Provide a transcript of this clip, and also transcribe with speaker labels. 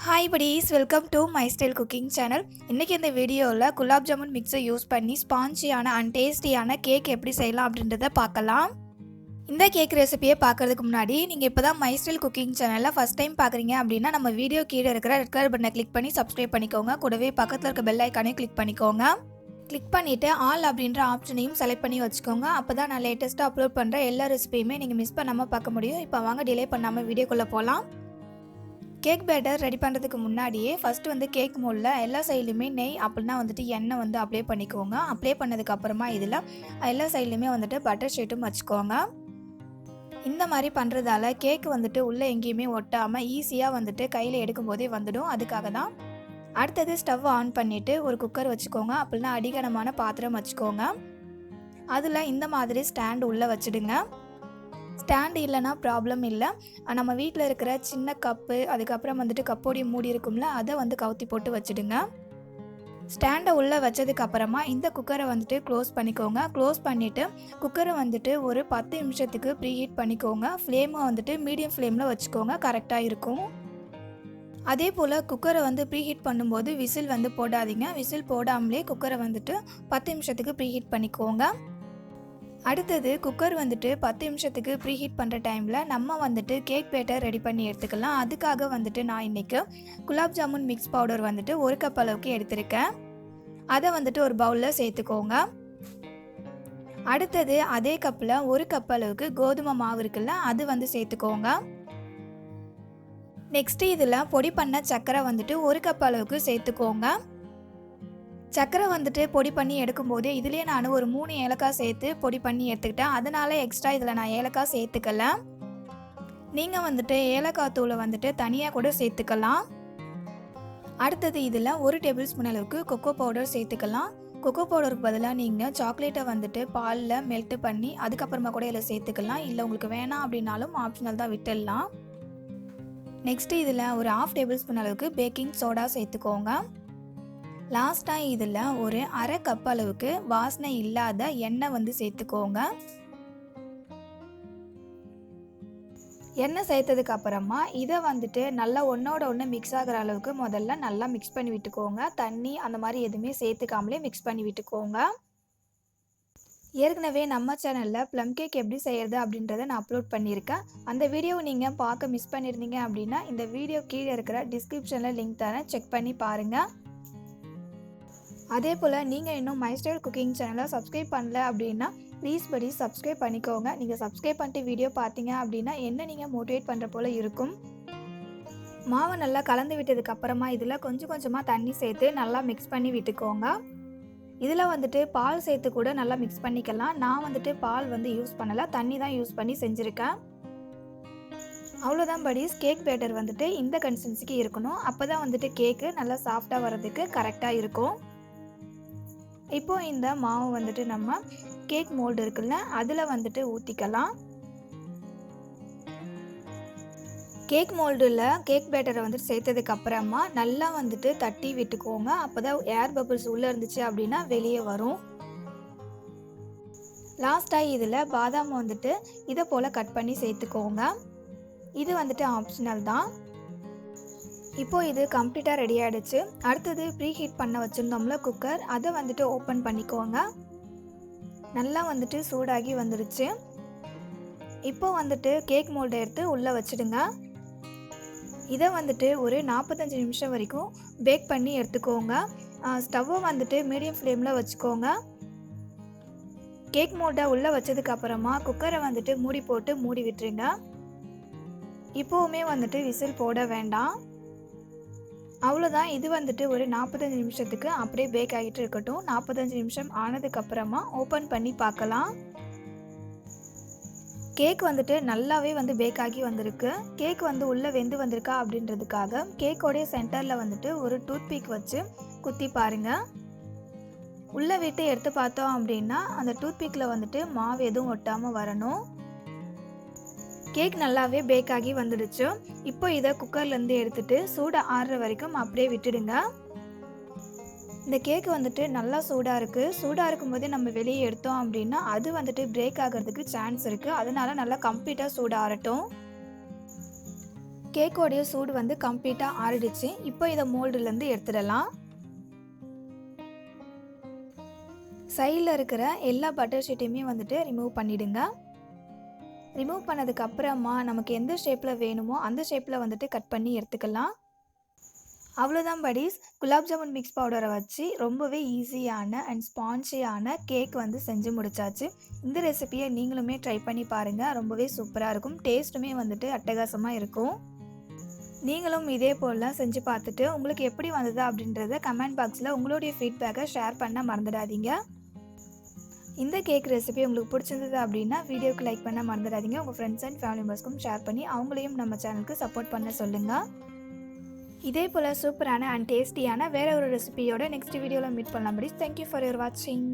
Speaker 1: Hi buddies, welcome to my style cooking channel. இன்றைக்கி இந்த வீடியோவில் குலாப் ஜாமுன் மிக்ஸை யூஸ் பண்ணி ஸ்பான்ஜியான அண்ட் டேஸ்டியான கேக் எப்படி செய்யலாம் அப்படின்றத பார்க்கலாம். இந்த கேக் ரெசிபியை பார்க்குறதுக்கு முன்னாடி நீங்கள் இப்போ தான் மை ஸ்டைல் குக்கிங் சேனலில் ஃபஸ்ட் டைம் பார்க்குறீங்க அப்படின்னா நம்ம வீடியோ கீழே இருக்கிற ரெட் கலர் பட்டனை கிளிக் பண்ணி சப்ஸ்கிரைப் பண்ணிக்கோங்க. கூடவே பக்கத்தில் இருக்க பெல் ஐக்கானையும் கிளிக் பண்ணிக்கோங்க. கிளிக் பண்ணிவிட்டு ஆல் அப்படின்ற ஆப்ஷனையும் செலக்ட் பண்ணி வச்சுக்கோங்க. அப்போ தான் நான் லேட்டஸ்ட்டாக அப்லோட் பண்ணுற எல்லா ரெசிபியுமே நீங்கள் மிஸ் பண்ணாமல் பார்க்க முடியும். இப்போ வாங்க டிலே பண்ணாமல் வீடியோக்குள்ளே போகலாம். கேக் பேட்டர் ரெடி பண்ணுறதுக்கு முன்னாடியே ஃபஸ்ட்டு கேக் மோல்டில் எல்லா சைட்லையுமே நெய் அப்படின்னா எண்ணெய் அப்ளை பண்ணிக்கோங்க. அப்ளை பண்ணதுக்கப்புறமா இதில் எல்லா சைட்லையுமே பட்டர் ஷீட்டும் வச்சுக்கோங்க. இந்த மாதிரி பண்ணுறதால கேக் உள்ளே எங்கேயுமே ஒட்டாமல் ஈஸியாக கையில் எடுக்கும்போதே வந்துடும். அதுக்காக தான். அடுத்தது ஸ்டவ் ஆன் பண்ணிவிட்டு ஒரு குக்கர் வச்சுக்கோங்க. அப்படின்னா அடிகனமான பாத்திரம் வச்சுக்கோங்க. அதில் இந்த மாதிரி ஸ்டாண்ட் உள்ளே வச்சுடுங்க. ஸ்டாண்டு இல்லைனா ப்ராப்ளம் இல்லை. நம்ம வீட்டில் இருக்கிற சின்ன கப்பு, அதுக்கப்புறம் கப்போடைய மூடி இருக்கும்ல, அதை கவுத்தி போட்டு வச்சுடுங்க. ஸ்டாண்டை உள்ளே வச்சதுக்கப்புறமா இந்த குக்கரை க்ளோஸ் பண்ணிக்கோங்க. க்ளோஸ் பண்ணிவிட்டு குக்கரை ஒரு 10 நிமிஷத்துக்கு ப்ரீ ஹீட் பண்ணிக்கோங்க. ஃப்ளேமை மீடியம் ஃப்ளேமில் வச்சுக்கோங்க, கரெக்டாக இருக்கும். அதே போல் குக்கரை ப்ரீ ஹீட் பண்ணும்போது விசில் போடாதீங்க. விசில் போடாமலே குக்கரை 10 நிமிஷத்துக்கு ப்ரீ ஹீட் பண்ணிக்கோங்க. அடுத்தது குக்கர் 10 நிமிஷத்துக்கு ப்ரீ ஹீட் பண்ணுற டைமில் நம்ம கேக் பேட்டர் ரெடி பண்ணி எடுத்துக்கலாம். அதுக்காக நான் இன்றைக்கி gulab jamun mix powder 1 cup அளவுக்கு எடுத்திருக்கேன். அதை ஒரு பவுலில் சேர்த்துக்கோங்க. அடுத்தது அதே கப்பில் 1 கப் அளவுக்கு கோதுமை மாவு இருக்குல்ல, அது சேர்த்துக்கோங்க. நெக்ஸ்ட்டு இதில் பொடி பண்ண சர்க்கரை 1 கப் அளவுக்கு சேர்த்துக்கோங்க. சர்க்கரை பொடி பண்ணி எடுக்கும்போது இதிலே நான் ஒரு 3 ஏலக்காய் சேர்த்து பொடி பண்ணி எடுத்துக்கிட்டேன். அதனால் எக்ஸ்ட்ரா இதில் நான் ஏலக்காய் சேர்த்துக்கல. நீங்கள் ஏலக்காய் தூளை தனியாக கூட சேர்த்துக்கலாம். அடுத்தது இதில் 1 டேபிள் ஸ்பூன் அளவுக்கு கொக்கோ பவுடர் சேர்த்துக்கலாம். கொக்கோ பவுடருக்கு பதிலாக நீங்கள் சாக்லேட்டை பாலில் மெல்ட் பண்ணி அதுக்கப்புறமா கூட இதில் சேர்த்துக்கலாம். இல்லை உங்களுக்கு வேணாம் அப்படின்னாலும் ஆப்ஷனல் தான், விட்டுடலாம். நெக்ஸ்ட்டு இதில் ஒரு 1/2 டேபிள் ஸ்பூன் அளவுக்கு பேக்கிங் சோடா சேர்த்துக்கோங்க. லாஸ்ட்டாக இதில் ஒரு 1/2 கப் அளவுக்கு வாசனை இல்லாத எண்ணெய் சேர்த்துக்கோங்க. எண்ணெய் சேர்த்ததுக்கு அப்புறமா இதை நல்லா ஒன்றோட ஒன்று மிக்ஸ் ஆகிற அளவுக்கு முதல்ல நல்லா மிக்ஸ் பண்ணி விட்டுக்கோங்க. தண்ணி அந்த மாதிரி எதுவுமே சேர்த்துக்காமலே மிக்ஸ் பண்ணி விட்டுக்கோங்க. ஏற்கனவே நம்ம சேனலில் ப்ளம் கேக் எப்படி செய்கிறது அப்படின்றத நான் அப்லோட் பண்ணியிருக்கேன். அந்த வீடியோவை நீங்கள் பார்க்க மிஸ் பண்ணியிருந்தீங்க அப்படின்னா இந்த வீடியோ கீழே இருக்கிற டிஸ்கிரிப்ஷனில் லிங்க் தரேன், செக் பண்ணி பாருங்கள். அதே போல் நீங்கள் இன்னும் மை ஸ்டைல் குக்கிங் சேனலை சப்ஸ்கிரைப் பண்ணல அப்படின்னா ப்ளீஸ் படி சப்ஸ்கிரைப் பண்ணிக்கோங்க. நீங்கள் சப்ஸ்கிரைப் பண்ணிட்டு வீடியோ பார்த்தீங்க அப்படின்னா என்ன நீங்கள் மோட்டிவேட் பண்ணுற போல் இருக்கும். மாவை நல்லா கலந்து விட்டதுக்கப்புறமா இதில் கொஞ்சம் கொஞ்சமாக தண்ணி சேர்த்து நல்லா மிக்ஸ் பண்ணி விட்டுக்கோங்க. இதில் பால் சேர்த்து கூட நல்லா மிக்ஸ் பண்ணிக்கலாம். நான் பால் யூஸ் பண்ணலை, தண்ணி தான் யூஸ் பண்ணி செஞ்சுருக்கேன். அவ்வளோதான் படிஸ். கேக் பேட்டர் இந்த கன்சிஸ்டன்சிக்கு இருக்கணும். அப்போ தான் கேக்கு நல்லா சாஃப்டாக வர்றதுக்கு கரெக்டாக இருக்கும். இப்போது இந்த மாவு நம்ம கேக் மோல்டு இருக்குல்ல, அதில் ஊற்றிக்கலாம். கேக் மோல்டில் கேக் பேட்டரை சேர்த்ததுக்கு அப்புறமா நல்லா தட்டி விட்டுக்கோங்க. அப்போ தான் ஏர் பபிள்ஸ் உள்ளே இருந்துச்சு அப்படின்னா வெளியே வரும். லாஸ்ட்டாக இதில் பாதாம் இதை போல் கட் பண்ணி சேர்த்துக்கோங்க. இது ஆப்ஷனல் தான். இப்போது இது கம்ப்ளீட்டாக ரெடி ஆகிடுச்சு. அடுத்தது ப்ரீ ஹீட் பண்ண வச்சுருந்தோம்ல குக்கர், அதை ஓப்பன் பண்ணிக்கோங்க. நல்லா சூடாகி வந்துடுச்சு. இப்போ கேக் மோல்டை எடுத்து உள்ளே வச்சுடுங்க. இதை ஒரு 45 நிமிஷம் வரைக்கும் பேக் பண்ணி எடுத்துக்கோங்க. ஸ்டவ்வை மீடியம் ஃப்ளேமில் வச்சுக்கோங்க. கேக் மோல்டை உள்ளே வச்சதுக்கப்புறமா குக்கரை மூடி போட்டு மூடி விட்டுருங்க. இப்போவுமே விசில் போட வேண்டாம். அவ்வளோதான். இது ஒரு 45 நிமிஷத்துக்கு அப்படியே பேக் ஆகிட்டு இருக்கட்டும். 45 நிமிஷம் ஆனதுக்கப்புறமா ஓப்பன் பண்ணி பார்க்கலாம். கேக் நல்லாவே பேக் ஆகி வந்திருக்கு. கேக் உள்ளே வெந்து வந்திருக்கா அப்படின்றதுக்காக கேக்கோடைய சென்டரில் ஒரு டூத்பிக் வச்சு குத்தி பாருங்கள். உள்ளே விட்டு எடுத்து பார்த்தோம் அப்படின்னா அந்த டூத்பிக்கில் மாவு எதுவும் ஒட்டாமல் வரணும். கேக் நல்லாவே பேக் ஆகி வந்துடுச்சு. இப்போ இதை குக்கர்லேருந்து எடுத்துகிட்டு சூடாக ஆறுற வரைக்கும் அப்படியே விட்டுடுங்க. இந்த கேக்கு நல்லா சூடாக இருக்குது. சூடாக இருக்கும்போதே நம்ம வெளியே எடுத்தோம் அப்படின்னா அது பிரேக் ஆகிறதுக்கு சான்ஸ் இருக்குது. அதனால நல்லா கம்ப்ளீட்டாக சூடாக ஆறட்டும். கேக்கோடைய சூடு வந்து கம்ப்ளீட்டாக ஆறிடுச்சு. இப்போ இதை மோல்டுலேருந்து எடுத்துடலாம். சைடில் இருக்கிற எல்லா பட்டர் ஷீட்டையுமே வந்துட்டு ரிமூவ் பண்ணிவிடுங்க. ரிமூவ் பண்ணதுக்கு அப்புறமா நமக்கு எந்த ஷேப்பில் வேணுமோ அந்த ஷேப்பில் வந்துட்டு கட் பண்ணி எடுத்துக்கலாம். அவ்வளோதான் buddies, குலாப் ஜாமுன் மிக்ஸ் பவுடரை வச்சு ரொம்பவே ஈஸியான அண்ட் ஸ்பான்ஜியான கேக் வந்து செஞ்சு முடிச்சாச்சு. இந்த ரெசிபியை நீங்களுமே ட்ரை பண்ணி பாருங்கள். ரொம்பவே சூப்பராக இருக்கும். டேஸ்ட்டுமே வந்துட்டு அட்டகாசமாக இருக்கும். நீங்களும் இதே போலலாம் செஞ்சு பார்த்துட்டு உங்களுக்கு எப்படி வந்தது அப்படின்றத கமெண்ட் பாக்ஸில் உங்களுடைய ஃபீட்பேக்கை ஷேர் பண்ண மறந்துடாதீங்க. இந்த கேக் ரெசிபி உங்களுக்கு பிடிச்சிருந்தது அப்படின்னா வீடியோக்கு லைக் பண்ண மறந்துடாதீங்க. உங்கள் ஃப்ரெண்ட்ஸ் அண்ட் ஃபேமிலி மெம்பர்ஸ்க்கும் ஷேர் பண்ணி அவங்களையும் நம்ம சேனலுக்கு சப்போர்ட் பண்ண சொல்லுங்கள். இதே போல் சூப்பரான அண்ட் டேஸ்டியான வேறு ஒரு ரெசிபியோட நெக்ஸ்ட் வீடியோவில் மீட் பண்ணலாம். தேங்க்யூ ஃபார் யுவர் வாட்சிங்.